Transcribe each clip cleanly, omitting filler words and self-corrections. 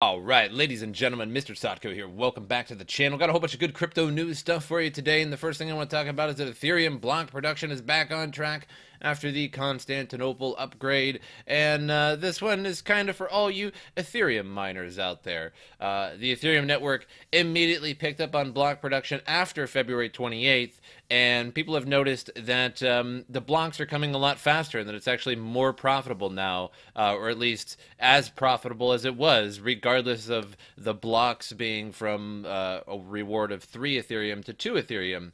All right, ladies and gentlemen, MrSotko here. Welcome back to the channel. Got a whole bunch of good crypto news stuff for you today, and the first thing I want to talk about is that Ethereum block production is back on track after the Constantinople upgrade, and this one is kind of for all you Ethereum miners out there. The Ethereum network immediately picked up on block production after February 28th, and people have noticed that the blocks are coming a lot faster and that it's actually more profitable now, or at least as profitable as it was, regardless of the blocks being from a reward of 3 Ethereum to 2 Ethereum.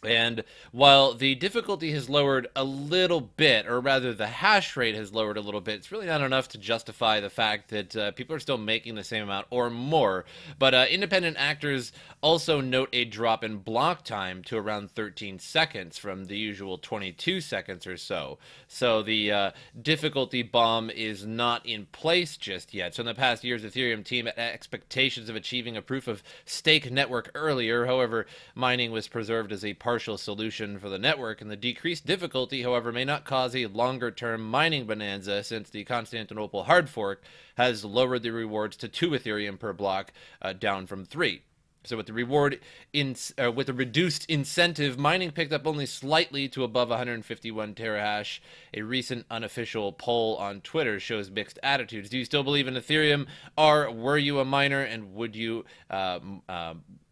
And while the difficulty has lowered a little bit, or rather the hash rate has lowered a little bit, it's really not enough to justify the fact that people are still making the same amount or more. But independent actors also note a drop in block time to around 13 seconds from the usual 22 seconds or so. So the difficulty bomb is not in place just yet. So in the past years, the Ethereum team had expectations of achieving a proof of stake network earlier. However, mining was preserved as a partial solution for the network, and the decreased difficulty, however, may not cause a longer-term mining bonanza, since the Constantinople hard fork has lowered the rewards to 2 Ethereum per block, down from 3. So with the with the reduced incentive, mining picked up only slightly to above 151 terahash. A recent unofficial poll on Twitter shows mixed attitudes. Do you still believe in Ethereum, or were you a miner, and would you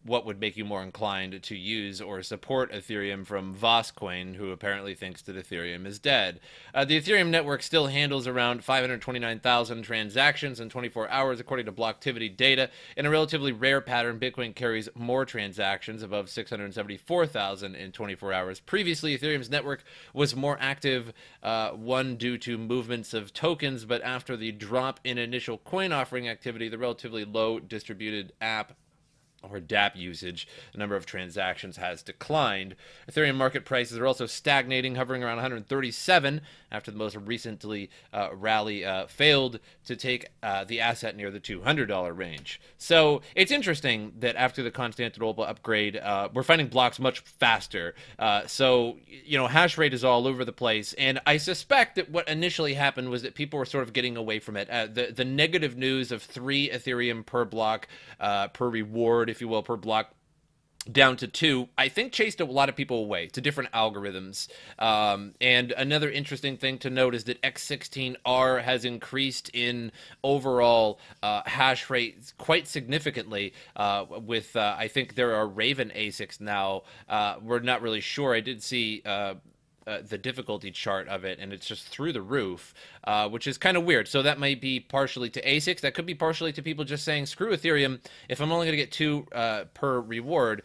what would make you more inclined to use or support Ethereum? From Voscoin, who apparently thinks that Ethereum is dead. The Ethereum network still handles around 529,000 transactions in 24 hours, according to Blocktivity data. In a relatively rare pattern, Bitcoin carries more transactions, above 674,000 in 24 hours. Previously, Ethereum's network was more active, one due to movements of tokens, but after the drop in initial coin offering activity, the relatively low distributed app or DApp usage, the number of transactions has declined. Ethereum market prices are also stagnating, hovering around 137 after the most recently rally failed to take the asset near the $200 range. So it's interesting that after the Constantinople upgrade, we're finding blocks much faster. So, you know, hash rate is all over the place, and I suspect that what initially happened was that people were sort of getting away from it. The negative news of 3 Ethereum per block per reward, if you will, per block, down to 2, I think chased a lot of people away to different algorithms. And another interesting thing to note is that X16R has increased in overall hash rate quite significantly, with, I think there are Raven ASICs now. We're not really sure. I did see the difficulty chart of it, and it's just through the roof, which is kind of weird. So that might be partially to ASICs. That could be partially to people just saying, screw Ethereum, if I'm only going to get 2 per reward,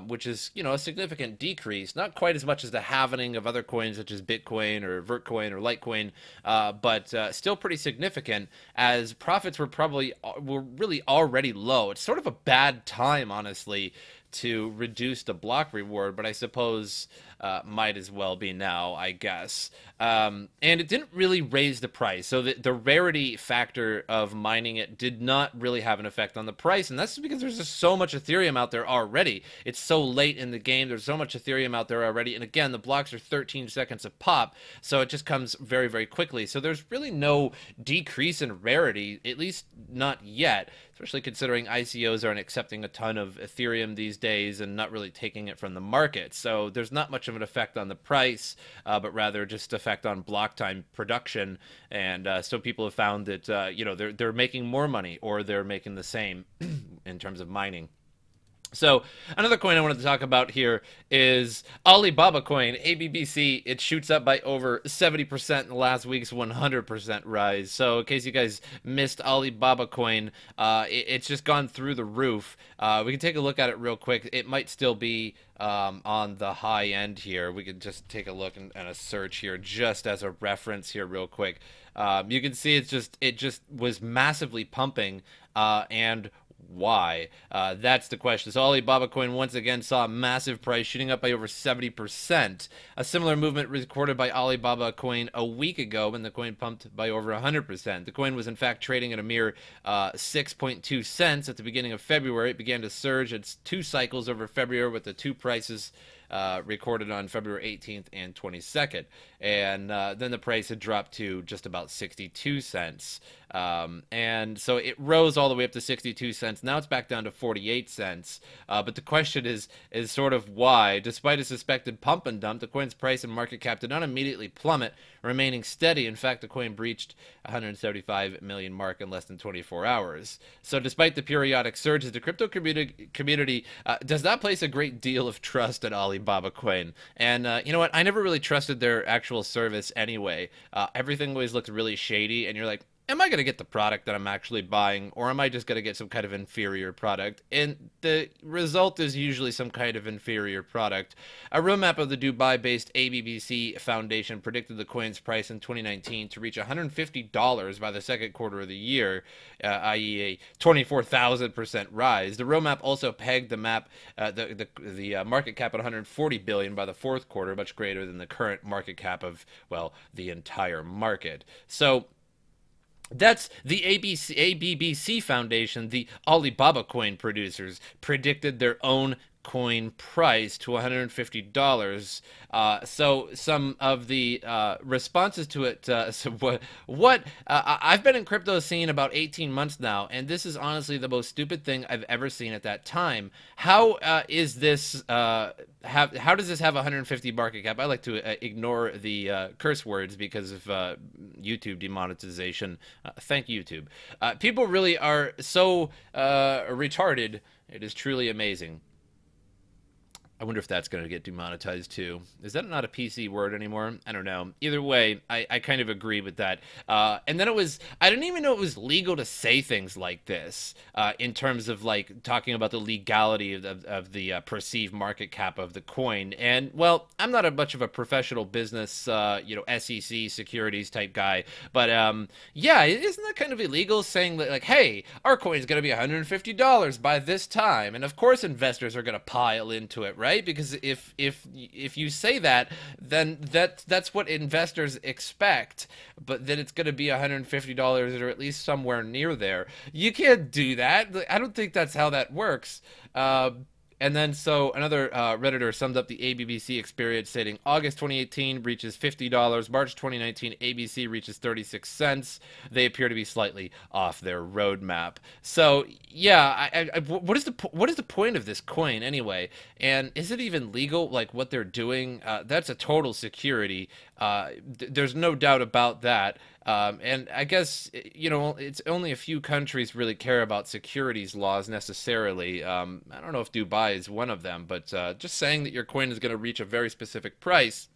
which is, you know, a significant decrease. Not quite as much as the halvening of other coins such as Bitcoin or Vertcoin or Litecoin, but still pretty significant, as profits were really already low. It's sort of a bad time, honestly, to reduce the block reward, but I suppose might as well be now, I guess. And it didn't really raise the price, so the rarity factor of mining it did not really have an effect on the price, and that's because there's just so much Ethereum out there already. It's so late in the game, there's so much Ethereum out there already, and again, the blocks are 13 seconds a pop, so it just comes very, very quickly. So there's really no decrease in rarity, at least not yet, especially considering ICOs aren't accepting a ton of Ethereum these days and not really taking it from the market. So there's not much of an effect on the price, but rather just effect on block time production. And so people have found that you know, they're making more money, or they're making the same in terms of mining. So another coin I wanted to talk about here is Alibaba coin, ABBC. It shoots up by over 70% in the last week's 100% rise. So in case you guys missed Alibaba coin, it's just gone through the roof. We can take a look at it real quick. It might still be on the high end here. We can just take a look and a search here just as a reference here real quick. You can see it just was massively pumping, and why? That's the question. So Alibaba coin once again saw a massive price shooting up by over 70%. A similar movement recorded by Alibaba coin a week ago, when the coin pumped by over 100%. The coin was in fact trading at a mere 6.2 cents at the beginning of February. It began to surge its 2 cycles over February, with the 2 prices recorded on February 18th and 22nd. And then the price had dropped to just about 62 cents. And so it rose all the way up to 62 cents. Now it's back down to 48 cents. But the question is sort of why, despite a suspected pump and dump, the coin's price and market cap did not immediately plummet, remaining steady. In fact, the coin breached 175 million mark in less than 24 hours. So despite the periodic surges, the crypto community does not place a great deal of trust at Alibaba coin. And you know what? I never really trusted their actual service anyway. Everything always looked really shady, and you're like, am I going to get the product that I'm actually buying, or am I just going to get some kind of inferior product? And the result is usually some kind of inferior product. A roadmap of the Dubai-based ABBC Foundation predicted the coin's price in 2019 to reach $150 by the second quarter of the year, i.e. a 24,000% rise. The roadmap also pegged the market cap at 140 billion by the fourth quarter, much greater than the current market cap of, well, the entire market. So that's the ABBC Foundation, the Alibaba coin producers, predicted their own coin price to $150. So some of the responses to it, so I've been in crypto scene about 18 months now, and this is honestly the most stupid thing I've ever seen at that time. How is this how does this have 150 market cap? I like to ignore the curse words because of YouTube demonetization. Thank YouTube. People really are so retarded. It is truly amazing. I wonder if that's going to get demonetized too. Is that not a PC word anymore? I don't know. Either way, I kind of agree with that. And then I didn't even know it was legal to say things like this in terms of like talking about the legality of the perceived market cap of the coin. And well, I'm not much of a professional business, SEC securities type guy, but yeah, isn't that kind of illegal saying that like, hey, our coin's going to be $150 by this time? And of course investors are going to pile into it, right? Because if you say that, then that's what investors expect, but then it's going to be $150 or at least somewhere near there. You can't do that. I don't think that's how that works. And then, so another Redditor summed up the ABBC experience, stating August 2018 reaches $50, March 2019 ABC reaches 36 cents. They appear to be slightly off their roadmap. So yeah, what is the point of this coin anyway? And is it even legal? Like what they're doing? That's a total security. There's no doubt about that. And I guess, it's only a few countries really care about securities laws necessarily. I don't know if Dubai is one of them, but just saying that your coin is going to reach a very specific price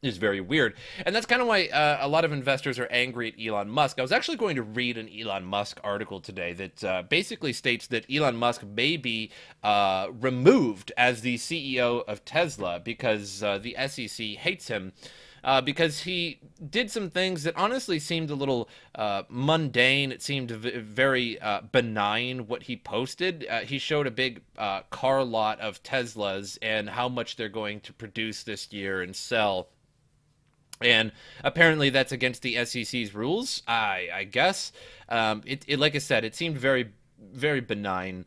is very weird. And that's kind of why a lot of investors are angry at Elon Musk. I was actually going to read an Elon Musk article today that basically states that Elon Musk may be removed as the CEO of Tesla because the SEC hates him. Because he did some things that honestly seemed a little mundane. It seemed very benign what he posted. He showed a big car lot of Teslas and how much they're going to produce this year and sell. And apparently that's against the SEC's rules, I guess. Like I said, it seemed very, very benign.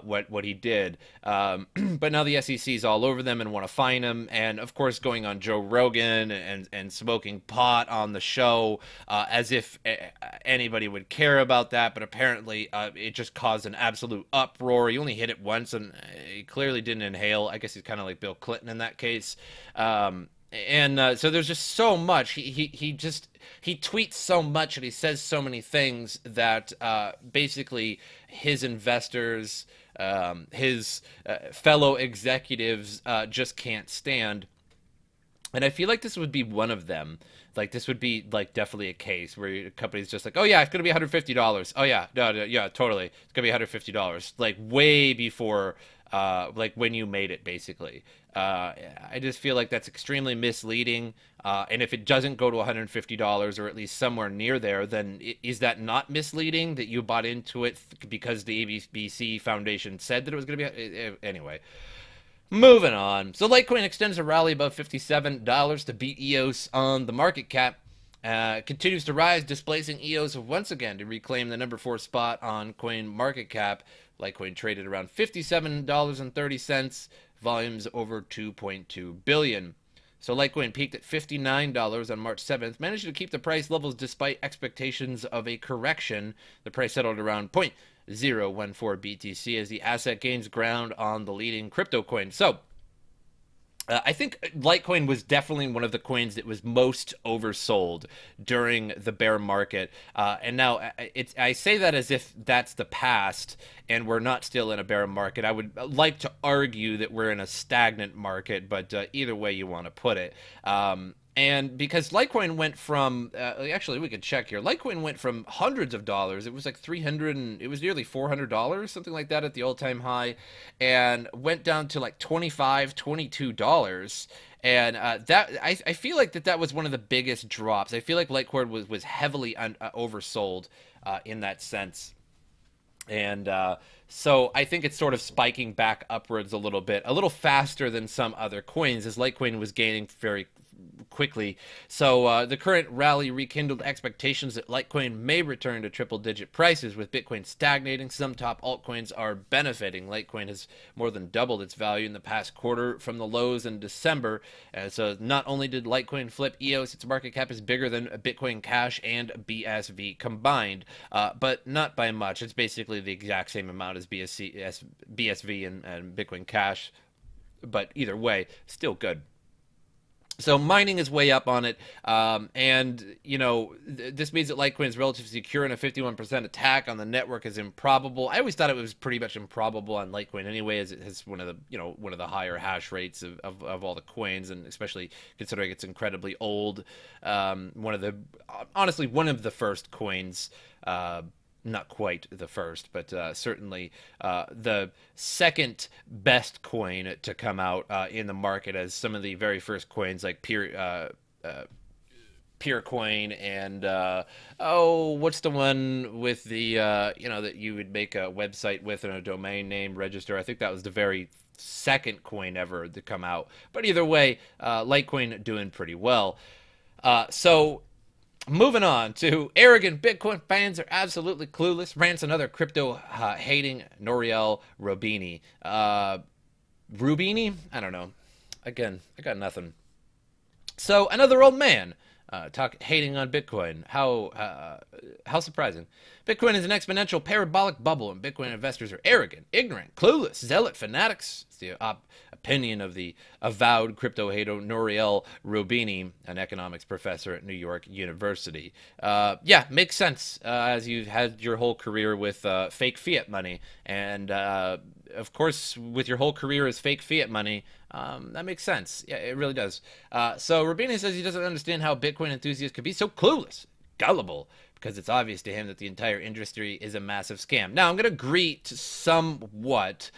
What he did, but now the SEC is all over them and want to fine him, and of course going on Joe Rogan and smoking pot on the show as if anybody would care about that, but apparently it just caused an absolute uproar. He only hit it once, and he clearly didn't inhale. I guess he's kind of like Bill Clinton in that case. So there's just so much. He tweets so much and he says so many things that basically his investors, his fellow executives just can't stand. And I feel like this would be one of them. Like this would be like definitely a case where your company's just like, oh yeah, it's gonna be $150. Oh yeah, no, yeah, totally, it's gonna be $150. Like way before, like when you made it, basically. I just feel like that's extremely misleading. And if it doesn't go to $150 or at least somewhere near there, then is that not misleading that you bought into it because the ABBC Foundation said that it was going to be? Anyway, moving on. So Litecoin extends a rally above $57 to beat EOS on the market cap. Continues to rise, displacing EOS once again to reclaim the number 4 spot on coin market cap. Litecoin traded around $57.30 volumes over 2.2 billion. So Litecoin peaked at $59 on March 7th, managed to keep the price levels despite expectations of a correction. The price settled around 0.014 BTC as the asset gains ground on the leading crypto coin. So I think Litecoin was definitely one of the coins that was most oversold during the bear market. And now I say that as if that's the past and we're not still in a bear market. I would like to argue that we're in a stagnant market, but either way you want to put it. And because Litecoin went from, actually we could check here. Litecoin went from hundreds of dollars. It was like 300 and it was nearly $400, something like that at the all-time high, and went down to like $25, $22. And that I feel like that was one of the biggest drops. I feel like Litecoin was heavily oversold in that sense. And so I think it's sort of spiking back upwards a little bit, a little faster than some other coins, as Litecoin was gaining very quickly. So the current rally rekindled expectations that Litecoin may return to triple-digit prices, with Bitcoin stagnating. Some top altcoins are benefiting. Litecoin has more than doubled its value in the past quarter from the lows in December. So not only did Litecoin flip EOS, its market cap is bigger than Bitcoin Cash and BSV combined, but not by much. It's basically the exact same amount as BSV and Bitcoin Cash, but either way, still good. So mining is way up on it, and, you know, this means that Litecoin is relatively secure, and a 51% attack on the network is improbable. I always thought it was pretty much improbable on Litecoin anyway, as it has one of the, you know, one of the higher hash rates of all the coins, and especially considering it's incredibly old. Honestly, one of the first coins, not quite the first, but certainly the second best coin to come out in the market, as some of the very first coins like Purecoin and what's the one with the you know, that you would make a website with and a domain name register. I think that was the very second coin ever to come out. But either way, Litecoin doing pretty well. So moving on to arrogant Bitcoin fans are absolutely clueless, rants another crypto hating Nouriel Roubini. Roubini? I don't know. Again, I got nothing. So another old man hating on Bitcoin. How surprising. Bitcoin is an exponential parabolic bubble, and Bitcoin investors are arrogant, ignorant, clueless, zealot fanatics. It's the opinion of the avowed crypto hater Nouriel Roubini, an economics professor at New York University. Yeah, makes sense, as you've had your whole career with fake fiat money, and of course, with your whole career as fake fiat money, that makes sense. Yeah, it really does. So Roubini says he doesn't understand how Bitcoin enthusiasts could be so clueless, gullible, because it's obvious to him that the entire industry is a massive scam. Now, I'm going to agree to somewhat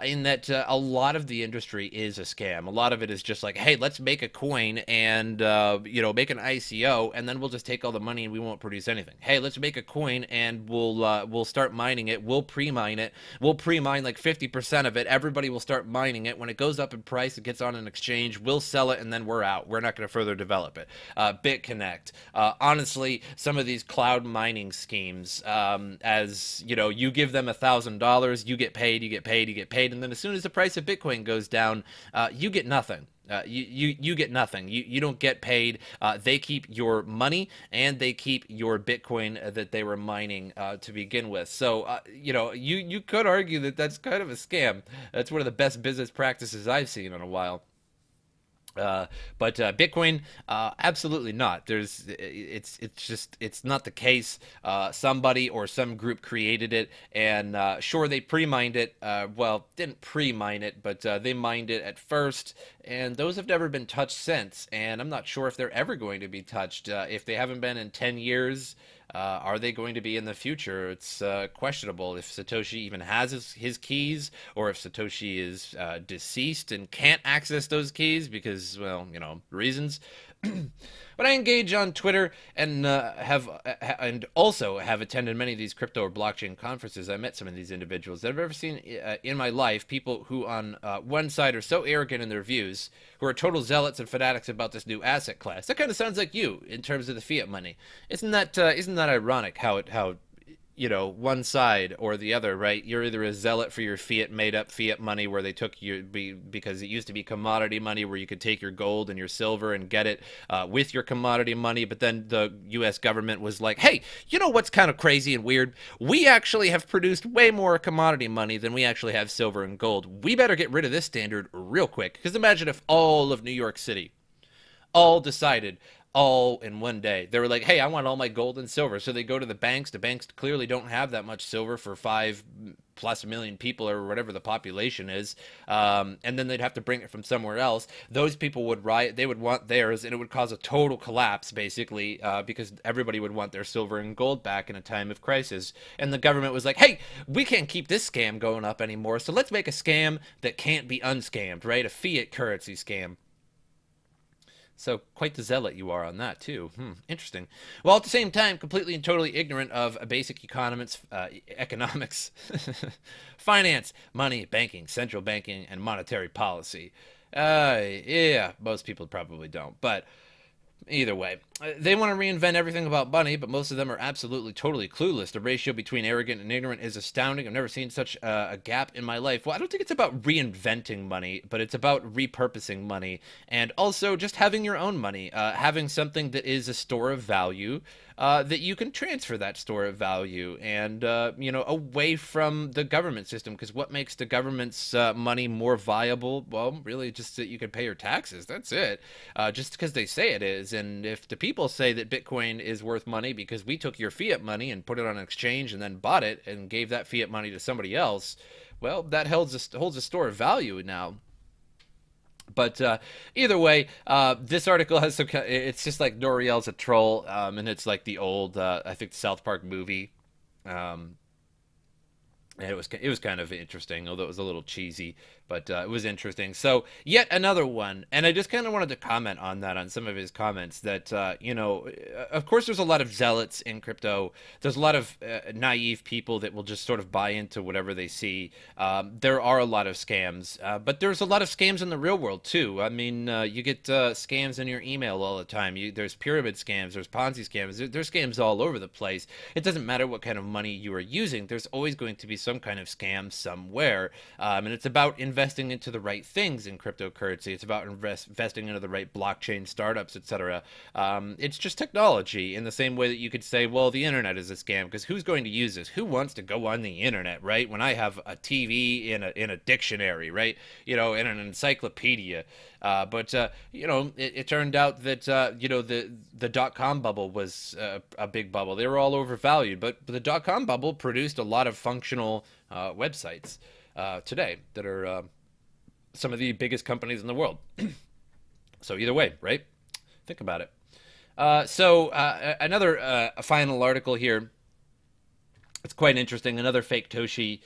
in that a lot of the industry is a scam. A lot of it is just like, hey, let's make a coin and, you know, make an ICO, and then we'll just take all the money and we won't produce anything. Hey, let's make a coin and we'll start mining it. We'll pre-mine it. We'll pre-mine like 50% of it. Everybody will start mining it. When it goes up in price, it gets on an exchange. We'll sell it, and then we're out. We're not going to further develop it. BitConnect. Honestly, some of these cloud mining schemes, as you know, you give them $1,000, you get paid, you get paid, you get paid, and then as soon as the price of Bitcoin goes down, you get nothing. You get nothing. You don't get paid. They keep your money, and they keep your Bitcoin that they were mining to begin with. So you know, you could argue that that's kind of a scam. That's one of the best business practices I've seen in a while. But Bitcoin, absolutely not. It's not the case. Somebody or some group created it, and sure, they pre-mined it. Well, didn't pre-mine it, but they mined it at first, and those have never been touched since. And I'm not sure if they're ever going to be touched. If they haven't been in 10 years, are they going to be in the future? It's questionable if Satoshi even has his keys, or if Satoshi is deceased and can't access those keys because, well, you know, reasons. But I engage on Twitter and also have attended many of these crypto or blockchain conferences. I met some of these individuals that I've ever seen in my life. People who on one side are so arrogant in their views, who are total zealots and fanatics about this new asset class. That kind of sounds like you in terms of the fiat money. Isn't that ironic how you know, one side or the other, right? You're either a zealot for your fiat, made up fiat money where they took you because it used to be commodity money where you could take your gold and your silver and get it with your commodity money. But then the U.S. government was like, hey, you know what's kind of crazy and weird? We actually have produced way more commodity money than we actually have silver and gold. We better get rid of this standard real quick. Because imagine if all of New York City all decided all in one day. They were like, hey, I want all my gold and silver. So they go to the banks. The banks clearly don't have that much silver for 5+ million people or whatever the population is. And then they'd have to bring it from somewhere else. Those people would riot. They would want theirs, and it would cause a total collapse, basically, because everybody would want their silver and gold back in a time of crisis. And the government was like, hey, we can't keep this scam going up anymore, so let's make a scam that can't be unscammed, right? A fiat currency scam. So quite the zealot you are on that, too. Interesting. Well, at the same time, completely and totally ignorant of basic economics, finance, money, banking, central banking, and monetary policy. Yeah, most people probably don't. But either way, they want to reinvent everything about money, but most of them are absolutely, totally clueless. The ratio between arrogant and ignorant is astounding. I've never seen such a gap in my life. Well, I don't think it's about reinventing money, but it's about repurposing money and also just having your own money, having something that is a store of value, that you can transfer that store of value and, you know, away from the government system. Because what makes the government's money more viable? Well, really just that you can pay your taxes. That's it. Just because they say it is. And if the people say that Bitcoin is worth money because we took your fiat money and put it on an exchange and then bought it and gave that fiat money to somebody else, well, that holds a store of value now. But either way, this article has some. It's just like Noriel's a troll, and it's like the old, I think, the South Park movie. And it was kind of interesting, although it was a little cheesy, but it was interesting. So yet another one, and I just kind of wanted to comment on that, on some of his comments, that, you know, of course there's a lot of zealots in crypto. There's a lot of naive people that will just sort of buy into whatever they see. There are a lot of scams, but there's a lot of scams in the real world too. I mean, you get scams in your email all the time. There's pyramid scams, there's Ponzi scams, there's scams all over the place. It doesn't matter what kind of money you are using. There's always going to be some kind of scam somewhere, and it's about investing into the right things in cryptocurrency. It's about investing into the right blockchain startups, etc. It's just technology, in the same way that you could say, well, the internet is a scam, because who's going to use this? Who wants to go on the internet, right? When I have a TV in a dictionary, right? You know, in an encyclopedia. But you know, it turned out that you know, the dot-com bubble was a big bubble. They were all overvalued, but the dot-com bubble produced a lot of functional websites today that are some of the biggest companies in the world. So either way, right? Think about it. So another final article here. It's quite interesting. Another fake Toshi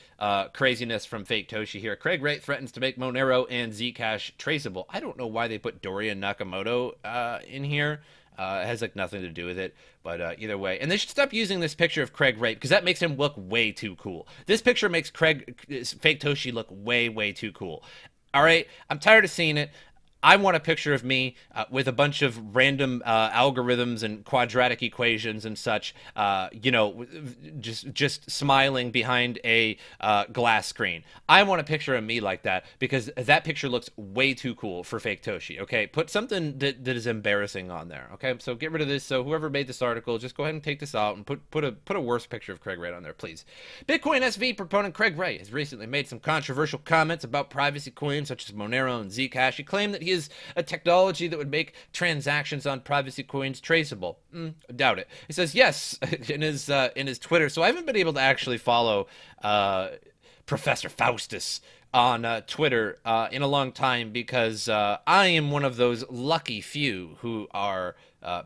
craziness from fake Toshi here. Craig Wright threatens to make Monero and Zcash traceable. I don't know why they put Dario Nakamoto in here. It has like nothing to do with it, but either way. And they should stop using this picture of Craig Wright, because that makes him look way too cool. This picture makes fake Toshi look way, way too cool. All right, I'm tired of seeing it. I want a picture of me with a bunch of random algorithms and quadratic equations and such, you know, just smiling behind a glass screen. I want a picture of me like that, because that picture looks way too cool for fake Toshi. Okay, put something that is embarrassing on there. Okay, so get rid of this. So whoever made this article, just go ahead and take this out and put a worse picture of Craig Wright on there, please. Bitcoin SV proponent Craig Wright has recently made some controversial comments about privacy coins such as Monero and Zcash. He claimed that he is a technology that would make transactions on privacy coins traceable. Doubt it. He says yes in his Twitter. So I haven't been able to actually follow Professor Faustus on Twitter in a long time, because I am one of those lucky few who are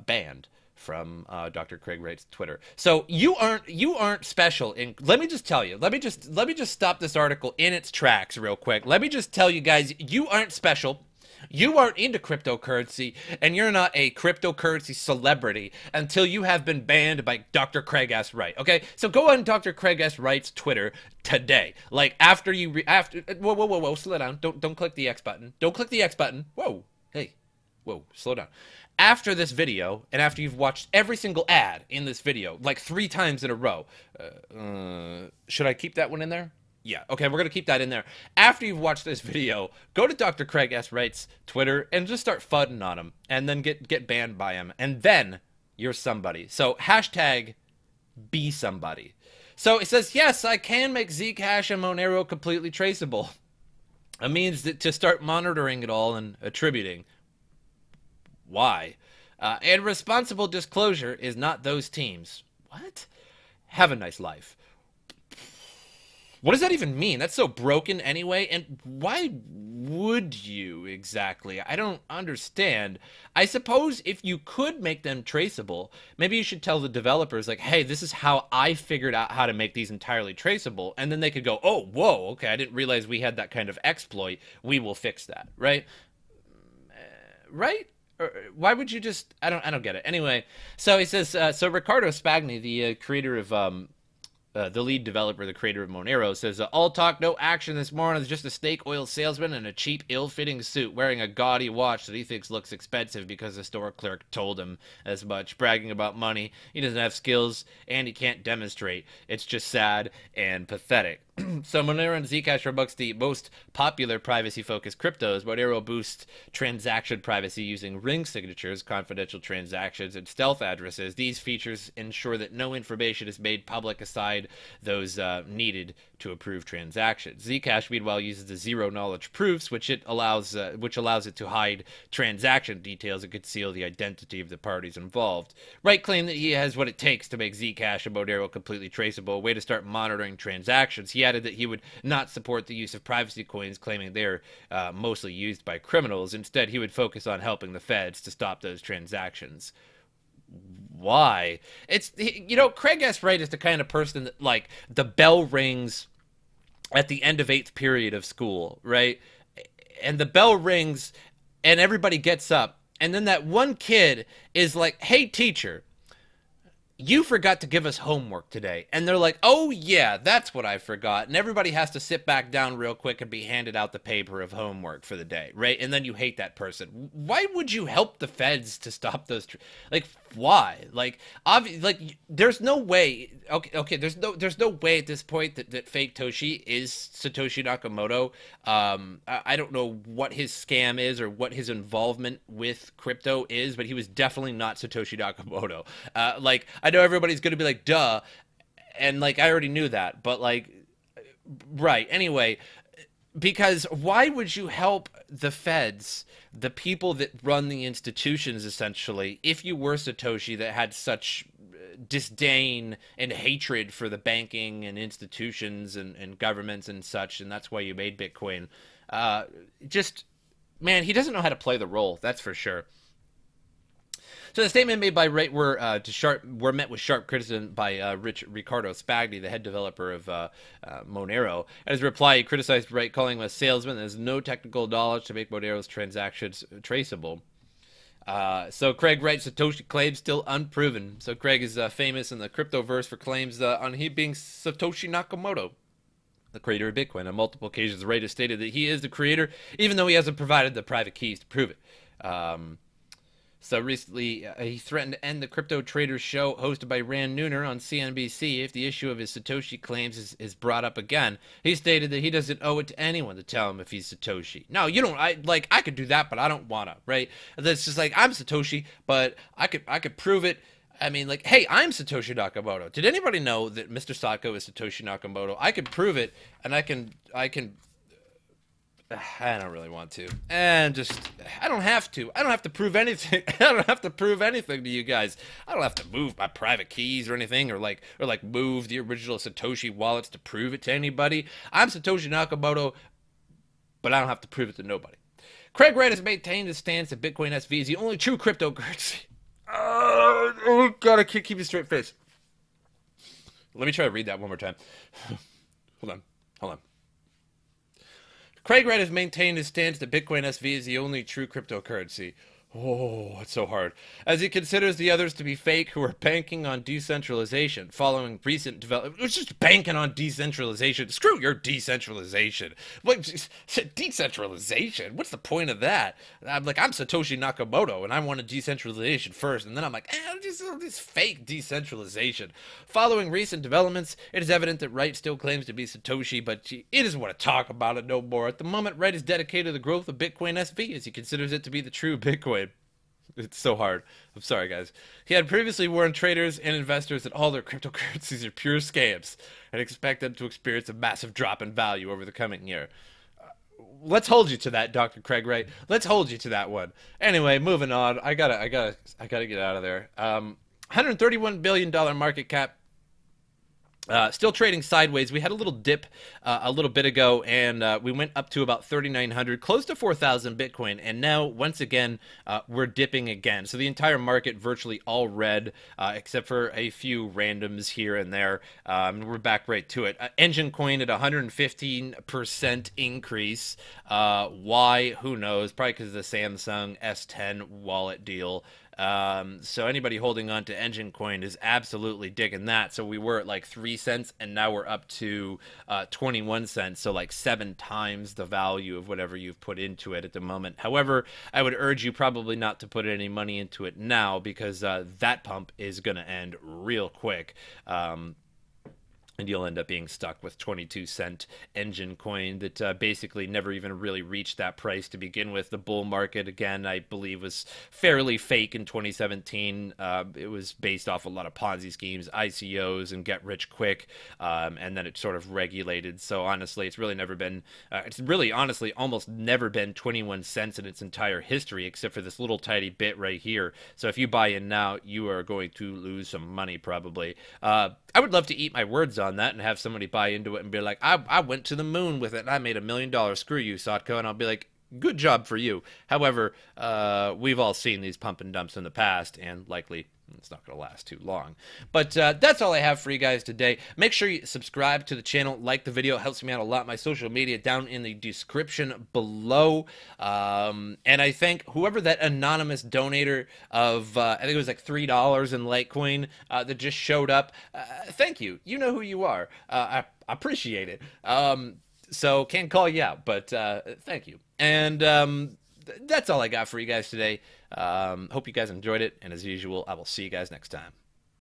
banned from Dr. Craig Wright's Twitter. So you aren't special. And let me just tell you, let me just stop this article in its tracks real quick. Let me just tell you guys, you aren't special. You aren't into cryptocurrency, and you're not a cryptocurrency celebrity until you have been banned by Dr. Craig S. Wright. Okay, so go on Dr. Craig S. Wright's Twitter today. Like after whoa, slow down. Don't click the X button. Don't click the X button. Whoa, hey, whoa, slow down. after this video, and after you've watched every single ad in this video, like 3 times in a row, should I keep that one in there? Yeah, okay, we're going to keep that in there. After you've watched this video, go to Dr. Craig S. Wright's Twitter and just start fudding on him, and then get banned by him, and then you're somebody. So, hashtag be somebody. So, it says, yes, I can make Zcash and Monero completely traceable. It means that to start monitoring it all and attributing. Why? And responsible disclosure is not those teams. What? Have a nice life. What does that even mean? That's so broken anyway. And why would you exactly? I don't understand. I suppose if you could make them traceable, maybe you should tell the developers, like, hey, this is how I figured out how to make these entirely traceable. And then they could go, oh, whoa, okay, I didn't realize we had that kind of exploit. We will fix that, right? Right? Or why would you just? I don't get it. Anyway, so he says. So Riccardo Spagni, the creator of the lead developer, the creator of Monero, says, all talk, no action this morning. Is just a snake oil salesman in a cheap, ill-fitting suit wearing a gaudy watch that he thinks looks expensive because the store clerk told him as much, bragging about money. He doesn't have skills, and he can't demonstrate. It's just sad and pathetic. So Monero and Zcash are amongst the most popular privacy-focused cryptos. Monero boosts transaction privacy using ring signatures, confidential transactions, and stealth addresses. These features ensure that no information is made public aside those needed to approve transactions. Zcash, meanwhile, uses the zero-knowledge proofs, which allows it to hide transaction details and conceal the identity of the parties involved. Wright claimed that he has what it takes to make Zcash and Monero completely traceable, a way to start monitoring transactions. He added that he would not support the use of privacy coins, claiming they're mostly used by criminals. Instead, he would focus on helping the feds to stop those transactions. Why? It's, you know, Craig S. Wright is the kind of person that, like, the bell rings at the end of 8th period of school, right? And the bell rings and everybody gets up, and then that one kid is like, hey, teacher, you forgot to give us homework today. And they're like, oh, yeah, that's what I forgot. And everybody has to sit back down real quick and be handed out the paper of homework for the day, right? And then you hate that person. Why would you help the feds to stop those? Like, why? Like, like, there's no way. Okay, there's no way at this point that fake Toshi is Satoshi Nakamoto. I don't know what his scam is or what his involvement with crypto is, but he was definitely not Satoshi Nakamoto. Like, I know everybody's going to be like, duh, and, like, I already knew that, but, like, right, anyway, because why would you help the feds, the people that run the institutions, essentially, if you were Satoshi that had such disdain and hatred for the banking and institutions and governments and such, and that's why you made Bitcoin? Just, man, he doesn't know how to play the role, that's for sure. So the statement made by Wright were met with sharp criticism by Riccardo Spagni, the head developer of Monero. In his reply, he criticized Wright, calling him a salesman that has no technical knowledge to make Monero's transactions traceable. So Craig writes, Satoshi claims still unproven. So Craig is famous in the cryptoverse for claims on he being Satoshi Nakamoto, the creator of Bitcoin. On multiple occasions, Wright has stated that he is the creator, even though he hasn't provided the private keys to prove it. So recently, he threatened to end the Crypto Traders show hosted by Rand Nooner on CNBC if the issue of his Satoshi claims is brought up again. He stated that he doesn't owe it to anyone to tell him if he's Satoshi. No, you don't. I could do that, but I don't wanna, right? That's just like, I'm Satoshi, but I could prove it. I mean, like, hey, I'm Satoshi Nakamoto. Did anybody know that MrSotko is Satoshi Nakamoto? I could prove it, and I can. I don't really want to, and just I don't have to. I don't have to prove anything. I don't have to prove anything to you guys. I don't have to move my private keys or anything, or move the original Satoshi wallets to prove it to anybody. I'm Satoshi Nakamoto, but I don't have to prove it to nobody. Craig Wright has maintained his stance that Bitcoin SV is the only true cryptocurrency. Oh, gotta keep a straight face. Let me try to read that one more time. Hold on. Craig Wright has maintained his stance that Bitcoin SV is the only true cryptocurrency. Oh, it's so hard. As he considers the others to be fake who are banking on decentralization following recent development. It's just banking on decentralization. Screw your decentralization. What decentralization? What's the point of that? I'm Satoshi Nakamoto and I wanted decentralization first, and then I'm like, this fake decentralization. Following recent developments, it is evident that Wright still claims to be Satoshi, but he doesn't want to talk about it no more. At the moment, Wright is dedicated to the growth of Bitcoin SV as he considers it to be the true Bitcoin. It's so hard. I'm sorry, guys. He had previously warned traders and investors that all their cryptocurrencies are pure scams and expect them to experience a massive drop in value over the coming year. Let's hold you to that, Dr. Craig Wright. Let's hold you to that one. Anyway, moving on. I gotta get out of there. $131 billion market cap. Still trading sideways. We had a little dip a little bit ago, and we went up to about 3,900, close to 4,000 Bitcoin, and now, once again, we're dipping again. So the entire market virtually all red, except for a few randoms here and there. We're back right to it. Engine Coin at 115% increase. Why? Who knows? Probably because of the Samsung S10 wallet deal. So anybody holding on to Engine Coin is absolutely digging that. So we were at like 3 cents and now we're up to 21 cents. So like 7 times the value of whatever you've put into it at the moment. However, I would urge you probably not to put any money into it now because that pump is going to end real quick. And you'll end up being stuck with 22-cent Engine Coin that basically never even really reached that price to begin with. The bull market, again, I believe was fairly fake in 2017. It was based off a lot of Ponzi schemes, ICOs, and get rich quick, and then it sort of regulated. So honestly, it's really never been, it's really honestly almost never been 21 cents in its entire history, except for this little tiny bit right here. So if you buy in now, you are going to lose some money probably. I would love to eat my words on that and have somebody buy into it and be like, I went to the moon with it and I made $1 million. Screw you, Sotko. And I'll be like, good job for you. However, we've all seen these pump and dumps in the past, and likely it's not going to last too long. But that's all I have for you guys today. Make sure you subscribe to the channel, like the video. It helps me out a lot. My social media down in the description below. And I thank whoever that anonymous donator of, I think it was like $3 in Litecoin that just showed up. Thank you. You know who you are. I appreciate it. So can't call you out, but thank you. And that's all I got for you guys today. Hope you guys enjoyed it, and as usual, I will see you guys next time.